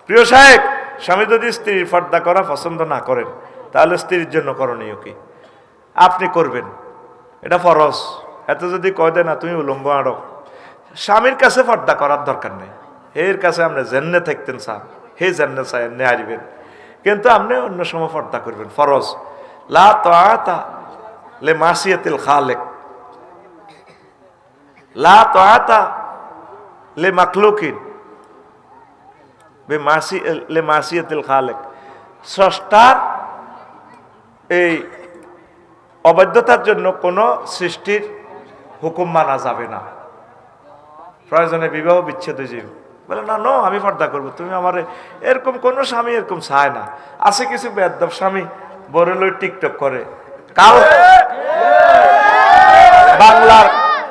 প্রিয় সাহেব, স্বামী যদি স্ত্রীর পর্দা করা পছন্দ না করেন তাহলে স্ত্রীর জন্য করণীয় কি? আপনি করবেন, এটা ফরজ। এত যদি কয় দেয় না তুমি উলঙ্গ আড়ো, স্বামীর কাছে পর্দা করার দরকার নেই। এর কাছে আপনি জেন্নে থাকতেন চান, হে জেন্নে চাই এমনি আসবেন, কিন্তু আপনি অন্য সময় পর্দা করবেন, ফরজ। লা তাআতা লে মাসিয়াতিল খালেক, লা তাআতা লে মাখলুকিন লে মাসিয়াতিল খালেক। স্রষ্টার এই অবাধ্যতার জন্য কোনো সৃষ্টির হুকুম মানা যাবে না। প্রয়োজনে বিবাহ বিচ্ছেদ হয়ে যাবে, বলে না নো আমি পর্দা করবো, তুমি আমার এরকম কোনো স্বামী এরকম চায় না। আছে কিছু বেয়াদব স্বামী বড় লই টিকটক করে, কাল বাংলার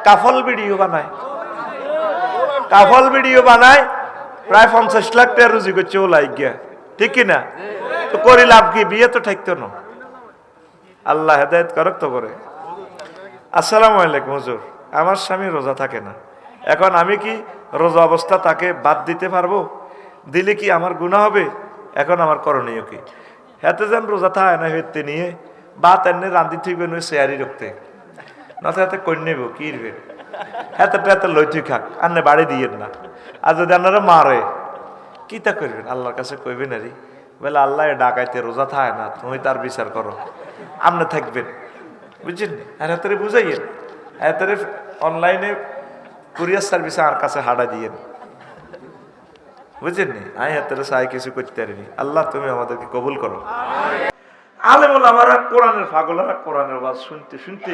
কাফল ভিডিও বানায়, কাফল ভিডিও বানায়, প্রায় 50 লাখ টাকা রুজি করছে ও লাইক গিয়া, ঠিক কিনা? তো করি লাভ কি? বিয়ে তো ঠাকতো না। আল্লাহ হেদায়েত করক তো করে। আসসালামু আলাইকুম হুজুর, আমার স্বামী রোজা থাকে না, এখন আমি কি রোজা অবস্থা তাকে বাদ দিতে পারবো? দিলে কি আমার গুনাহ হবে? এখন আমার করণীয় কি? হাতে যেন রোজা থাকে না হইতে নিয়ে বাত এনে রান্ধি থইবেন ওই শেয়ারি রক্তে, নথা হাতে কই নেব কি ইরবে, হাতে হাতে লই তুই খাক, আন্নে বাড়ি দিয়েন না। আর যদি আপনারা মারে কি তা করবেন? আল্লাহর কাছে কইবেন আরে বলে আল্লাহ ডাকাইতে রোজা থাকে না, তুমি তার বিচার করো, আপনি থাকবেন, বুঝছেন? আর হাতে বুঝাইয়েন, হাতে অনলাইনে কুরিয়ার সার্ভিসে আর কাছে হাডা দিয়েন, বুঝছেন নি? আই হাতে চাই কিছু করতে পারিনি। আল্লাহ তুমি আমাদেরকে কবুল করো। আলেম ওলামারা কোরআনের পাগলারা কোরআনের ওয়াজ শুনতে শুনতে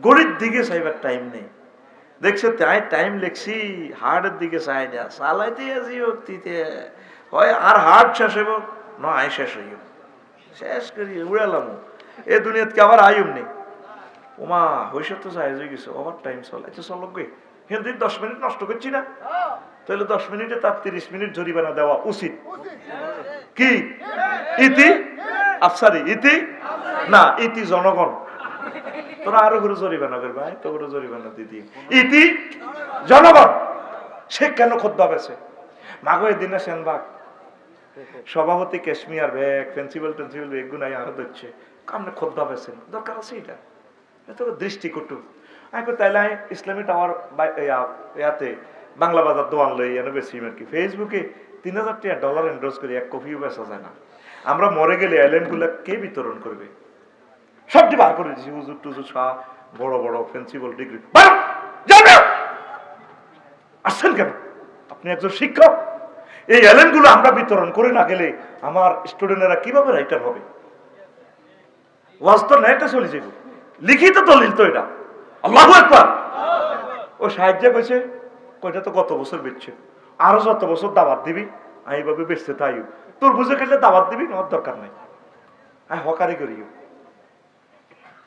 গড়ির দিকে চাইবার টাইম নেই। দেখছো তাই টাইম লেখছি হার্টের দিকে চাই না, চালাইতে আছি অক্তিতে হয় আর হার্ট শেষ হইব না আয় শেষ হইব, শেষ করি উড়ালাম এ দুনিয়াতে আবার আয়ুম নেই। ওমা হইসব তো চাই হয়ে গেছে, ওভার টাইম চলাইতে চলক গে, কিন্তু 10 মিনিট নষ্ট করছি না, তাহলে 10 মিনিটে তার 30 মিনিট জরিমানা দেওয়া উচিত। কি ইতি আফসারি ইতি না, ইতি জনগণ, তোরা আরো করে জরিমানা করবে, তো করে জরিমানা দিদি ইতি জনগণ। সে কেন খোদ্দা পেছে মাগো এই দিনে সেনবাগ সভাপতি ক্যাশমিয়ার ব্যাগ পেন্সিবল ব্যাগ গুনাই আরো দিচ্ছে, কামনে খোদ্দা পেছেন, দরকার আছে এটা? এত দৃষ্টিকটু আমি তাইলে ইসলামী টাওয়ার ইয়াতে বাংলা বাজার দোয়ান লই এনে বেশি আর কি, ফেসবুকে 3000 টাকা ডলার এন্ডোর্স করে এক কপিও বেচা যায় না। আমরা মরে গেলে আইল্যান্ড গুলা কে বিতরণ করবে? সবটি বার করে দিচ্ছি, হুজুর টুজুর শাহ বড় বড় প্রিন্সিপাল ডিগ্রি আসছেন কেন? আপনি একজন শিক্ষক, এই আইল্যান্ড গুলো আমরা বিতরণ করে না গেলে আমার স্টুডেন্টরা কিভাবে রাইটার হবে? ওয়াজ তো নেটে চলে যাবে, লিখিত দলিল তো এটা। আল্লাহু আকবার। ও সাহায্য কইছে কয়টা তো গত বছর বেচছে, আরো যত বছর দাওয়াত দিবি এইভাবে বেচতে তাই তোর বুঝে খেলে দাওয়াত দিবি, আমার দরকার নাই, আমি হকারি করিও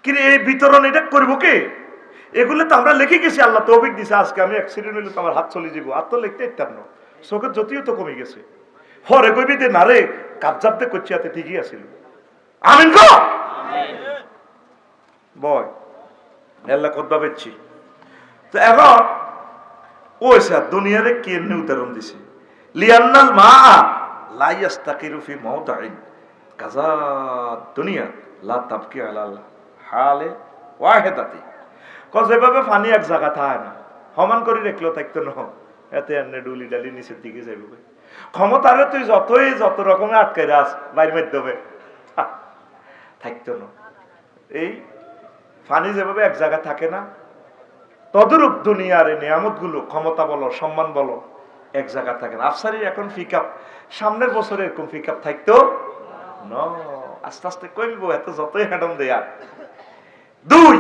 কিন্তু এই বিতরণ এটা করবো কে? এগুলো তো আমরা লিখে গেছি, আল্লাহ তৌফিক দিছে, আজকে আমি অ্যাক্সিডেন্ট হইলে তো আমার হাত চলে যাবো, আর তো লিখতে ইত্যাদ না, চোখের জ্যোতিও তো কমে গেছে, হরে কইবি দে না রে কাবজাবতে করছি হাতে ঠিকই আছিল। আমিন গো বয় আল্লাহ কদ্দা বেচছি। তো এখন ওই স্যার দুনিয়ারে কেমনে উদাহরণ দিছে, লিয়ান্নাল মা লা ইয়াস্তাকিরু ফি মাওদাইন কাজা দুনিয়া লা তাবকি আলাল হালে ওয়াহিদাতি। যেভাবে পানি এক জায়গা থাকে না, সমান করে রাখলেও থাকতো না, এতে এনে ডুলি ডালি নিচের দিকে যাইব, ক্ষমতারে তুই যত রকমের আটকাই রাস বাইর মাধ্যমে থাকতো না। এই পানি যেভাবে এক জায়গা থাকে না, তদরূপ দুনিয়ার এই নিয়ামত গুলো, ক্ষমতা বলো সম্মান বলো, এক জায়গা থাকে না। আফসারির এখন পিকআপ, সামনের বছরে এরকম পিকআপ থাকতো না, আস্তে আস্তে কমবো, এত যতই হ্যাডম দেয়া। দুই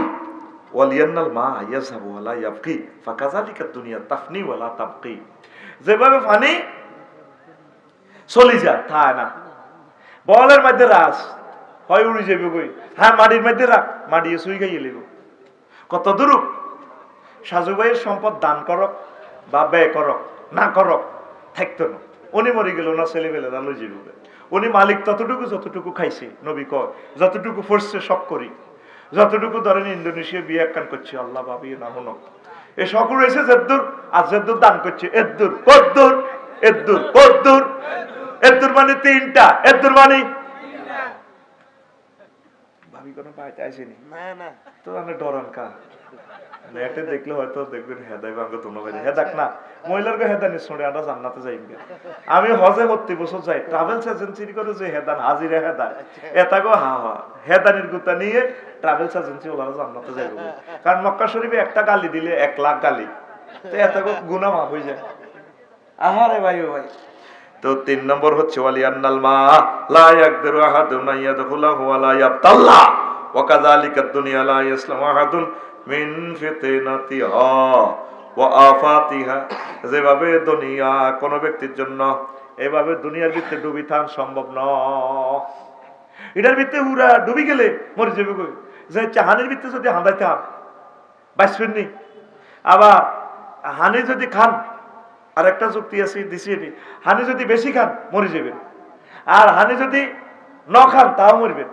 ওয়ালিয়ান্নাল মা ইয়াযহাবু ওয়া লা ইয়াবকি ফাকাযালিকা দুনিয়া তাফনি ওয়া লা তাবকি। যেভাবে পানি চলে যায় থাকে না, বলের মধ্যে রাস হয় উড়ে যাবে কই, হ্যাঁ মাটির মধ্যে রাখ, মাটি সুই খাইয়ে লিব। কত দূর সাজু ভাইয়ের সম্পদ দান করক বা ব্যয় করক না করক থাকতো না, উনি মরে গেল না, ছেলেবেলেরা লই যাবে, উনি মালিক ততটুকু যতটুকু খাইছে, নবী কয় যতটুকু ফরছে সব করি, যতটুকু ধরেন ইন্দোনেশিয়া বিয়ে একখান করছে আল্লাহ ভাবি না হন, এ সকল রয়েছে জেদ্দুর, আর জেদ্দুর দান করছে এদ্দুর কদ্দুর, এদ্দুর কদ্দুর, এদ্দুর মানে তিনটা, এদ্দুর মানে ভাবি কোনো পাইতে আসেনি না তো আমি ডরান কা নেটে দেখলে হয়তো দেখবেন হেদাই ভাঙ্গ তোমরা ভাই হেদাক না মহিলারকে হেদানি শুনে আমরা জান্নাতে যাই আমি হজে 30 বছর যাই ট্রাভেলস এজেন্সির করে যে হেদান হাজিরা হেদা এটাগো হেদানির গুতা নিয়ে ট্রাভেলস এজেন্সি ওলারা জান্নাতে যাইব কারণ মক্কা শরীফে একটা গালি দিলে 1 লাখ গালি তো এটাগো গুনাহ মাফ হয়ে যায়। আহারে ভাই ও ভাই। তো 3 নম্বর হচ্ছে ওয়ালিয়ান্নাল মা লা ইয়াকদিরু আহাদুন ইয়াদখুলাহু ওয়া লা ইয়াবতাল্লা ওয়া কাযালিকা দুনিয়া লা ইয়াসলামু আহাদুন মিন ফিতনাতিহা ওয়া আফাতিহা। যেভাবে দুনিয়া কোন ব্যক্তির জন্য এভাবে দুনিয়ার ভিতরে ডুবি থান সম্ভব নয়। এটার ভিতরে পুরা ডুবি গেলে মরে যাবে কই, যে চাহানির ভিতরে যদি হাঁদাইতে হান বাঁচবেন নি। আবার হানি যদি খান, আর একটা যুক্তি আছে দিছি, হানি যদি বেশি খান মরে যাবেন, আর হানি যদি ন খান তাও মরবেন।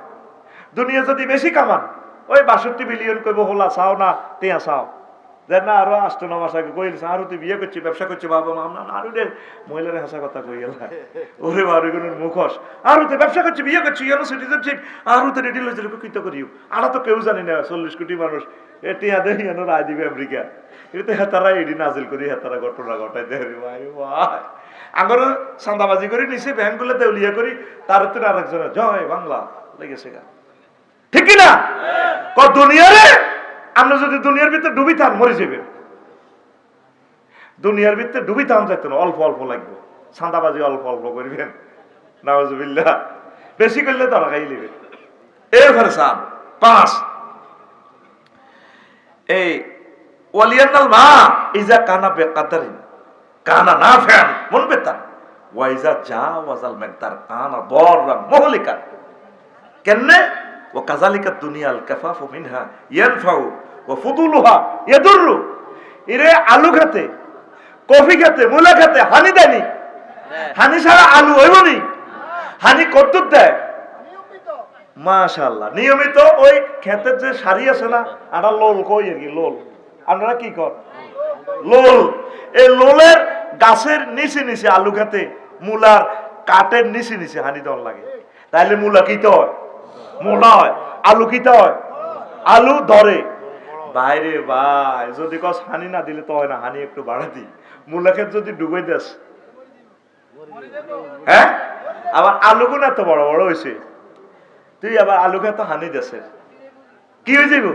দুনিয়া যদি বেশি কামান ওই 62 বিলিয়ন কইব হোলা চাও না টিয়া চাও যে না আরো 8-9 মাস আগে কইল আরো তুই বিয়ে করছি ব্যবসা করছি বাবা মা না আরো রে মহিলার হাসা কথা কই গেল ওরে বারো গুণের মুখোশ আরো তুই ব্যবসা করছি বিয়ে করছি ইয়েলো সিটিজেনশিপ আরো তো রেডি লইছিল কইতে করিও আরা তো কেউ জানি না 40 কোটি মানুষ টিয়া দেই এনো রায় দিবে আমেরিকা এটা হেতারা এডি নাজিল করি হেতারা ঘটনা ঘটাই দেয় রে ভাই ভাই আগর চাঁদাবাজি করে নিছে ব্যাংকগুলো দেউলিয়া করি তার তো আরেকজনের জয় বাংলা লেগেছে গা ঠিক না দুনিয়ারে আমরা যদি দুনিয়ার ভিতরে ডুবি থান মরে যাবেন। দুনিয়ার ভিতরে ডুবি থান যাইতো না, অল্প অল্প লাগবে, চাঁদাবাজি অল্প অল্প করবেন, নাউজুবিল্লাহ বেশি করলে তো লাগাই নেবেন। এরপরে 5 এই ওয়ালিয়ান্নাল মা ইজা কানা বেকাদারিন কানা নাফিআন মুনবিতান ওয়া ইজা জাওয়াজাল মিকদার কানা দাররান মুহলিকান। কেনে ওয়া কাযালিকা দুনিয়াল কাফাফু মিনহা ইয়ানফাউ ওয়া ফুদুলুহা ইয়াদুররু। এরে আলু খেতে, কফি খেতে, মূলা খেতে হানি দেয়নি, হানি ছাড়া আলু হইবনি। হানি কতটুক দেয় মাশাআল্লাহ নিয়মিত। ওই ক্ষেতের যে সারি আছে না আটা লোল কই আর কি লোল, আপনারা কি কর লোল, এই লোলের গাছের নিচে নিচে আলু খেতে মূলার কাটের নিচে নিচে হানি দেওয়ার লাগে। তাইলে মূলা কিতে হয় মোটা হয়, আলু কিতে হয় আলু ধরে। বাইরে ভাই যদি কস হানি না দিলে তো হয় না, হানি একটু বাড়া দি। মূলা ক্ষেত যদি ডুবে দেস হ্যাঁ, আবার আলু গুণ এত বড় বড় হয়েছে তুই আবার আলু খেত হানি দেশের কি হয়েছে গো?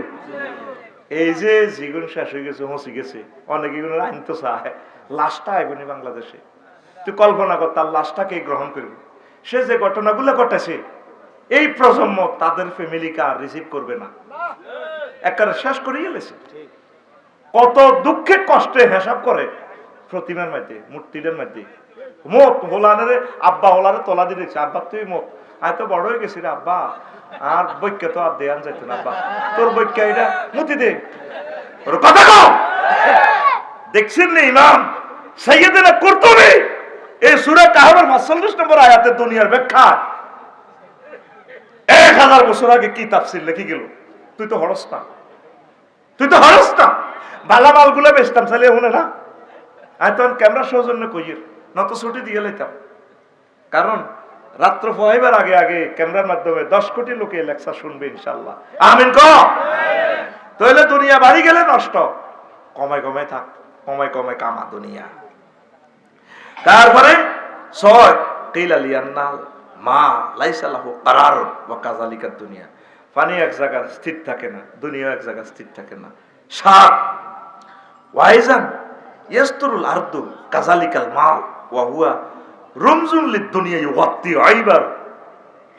এই যে জীবন শেষ হয়ে গেছে, হসি গেছে, অনেক এগুলোর আইন তো চায় লাশটা আইবনি বাংলাদেশে। তুই কল্পনা কর তার লাশটাকে গ্রহণ করবি। সে যে ঘটনাগুলো ঘটেছে এই প্রজন্ম তাদের ফ্যামিলিকে আর রিসিভ করবে না, একেবারে শেষ করে গেলেছে। কত দুঃখে কষ্টে হিসাব করে প্রতিমার মধ্যে মূর্তিদের মধ্যে মত হোলারে আব্বা হোলারে তোলা দিয়ে দেখছে, আব্বা তুই মত আয় তো বড় হয়ে গেছি রে আব্বা, আর বৈক্য তো আর দেয়ান যাইতো না আব্বা, তোর বৈক্য এটা মুতি দে কথা কও। দেখছেন না ইমাম সাইয়েদনা কুরতুবী এই সূরা কাহফের 45 নম্বর আয়াতের দুনিয়ার ব্যাখ্যা 1000 বছর আগে কি তাফসীর লিখে গেল। তুই তো হরস না, তুই তো হরস না। বালা মালগুলো বেচতাম চাইলে শুনে না, আমি তখন ক্যামেরা সৌজন্য কইয়ের নত ছুটি দিয়ে লাইতাম, কারণ রাত্র পোহাইবার আগে আগে ক্যামেরার মাধ্যমে 10 কোটি লোকে লেকচার শুনবে ইনশাআল্লাহ। আমিন ক। তাহলে দুনিয়া বাড়ি গেলে নষ্ট, কমায় কমায় থাক, কমায় কমায় কামা দুনিয়া। তারপরে 6 কিলা লিয়ান্নাল মা লাইসা লাহু কারারুন ওয়া কাযালিকা দুনিয়া। পানি এক জায়গায় স্থির থাকে না, দুনিয়া এক জায়গায় স্থির থাকে না। 7 ওয়াইজান ইয়াসতুরুল আরদু কাযালিকাল মা ওয়া হুয়া রুমজুন লিদ-দুনিয়া ইউগাত্তি আইবার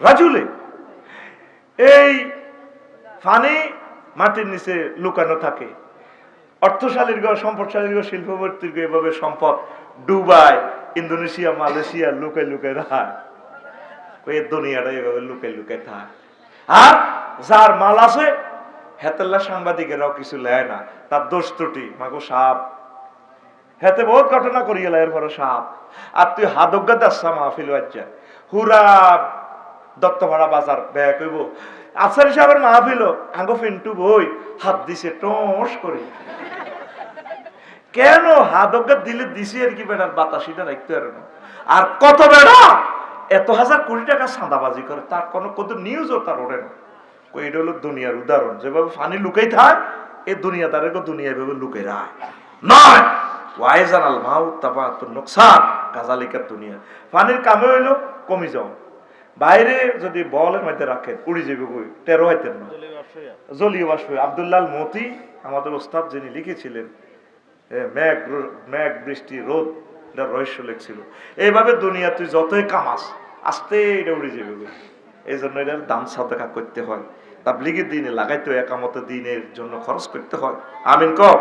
রাজুলে। এই পানি মাটির নিচে লুকানো থাকে। অর্থশালীর গো, সম্পদশালীর গো, শিল্পপতির গো এভাবে সম্পদ দুবাই, ইন্দোনেশিয়া, মালয়েশিয়া লুকাই লুকাই রাখা। ওই দুনিয়াটা এভাবে লুকাই লুকাই থাক। আর যার মাল আছে হেতেল্লা সাংবাদিকেরাও কিছু লেয় না, তার দোষ ত্রুটি মাগো সাপ হেতে বহুত ঘটনা করিয়ে এর পরে সাপ। আর তুই হাদজ্ঞা দাসা মাহফিল বাজ্জা হুরা দত্তপাড়া বাজার ব্যয় কইব আফসার সাহেবের মাহফিল আঙ্গো ফিন্টু বই হাত দিছে টস করে। কেন হাদজ্ঞা দিলে দিছি আর কি বেটার বাতাসিটা রাখতে পারে না। আর কত বেড়া এত হাজার কোটি টাকা চাঁদাবাজি করে, তার কোনো কত নিউজও তার ওঠে না। এটা হলো দুনিয়ার উদাহরণ, যেভাবে ফানি লুকাই থাক এই দুনিয়াদারের দুনিয়া এভাবে লুকাই রায় নয়। ওয়াইজান আল মাউত তাবাতুন নুকসান কাযালিকাত দুনিয়া। পানির কামে হইলো কমি যাও, বাইরে যদি বলের মধ্যে রাখেন উড়ি যাবে কই, টেরো হইতেন না। জলীয় বাষ্প। আব্দুল্লাহ আল মতি আমাদের ওস্তাদ যিনি লিখেছিলেন, মেঘ মেঘ বৃষ্টি রোদ, এটা রহস্য লেখছিল। এইভাবে দুনিয়া তুই যতই কামাস আস্তে এটা উড়ে যাবে কই। এই জন্য এটার দান সাদাকা করতে হয়, তাবলীগের দিনে লাগাইতে হয়, একামত দিনের জন্য খরচ করতে হয়। আমিন কও।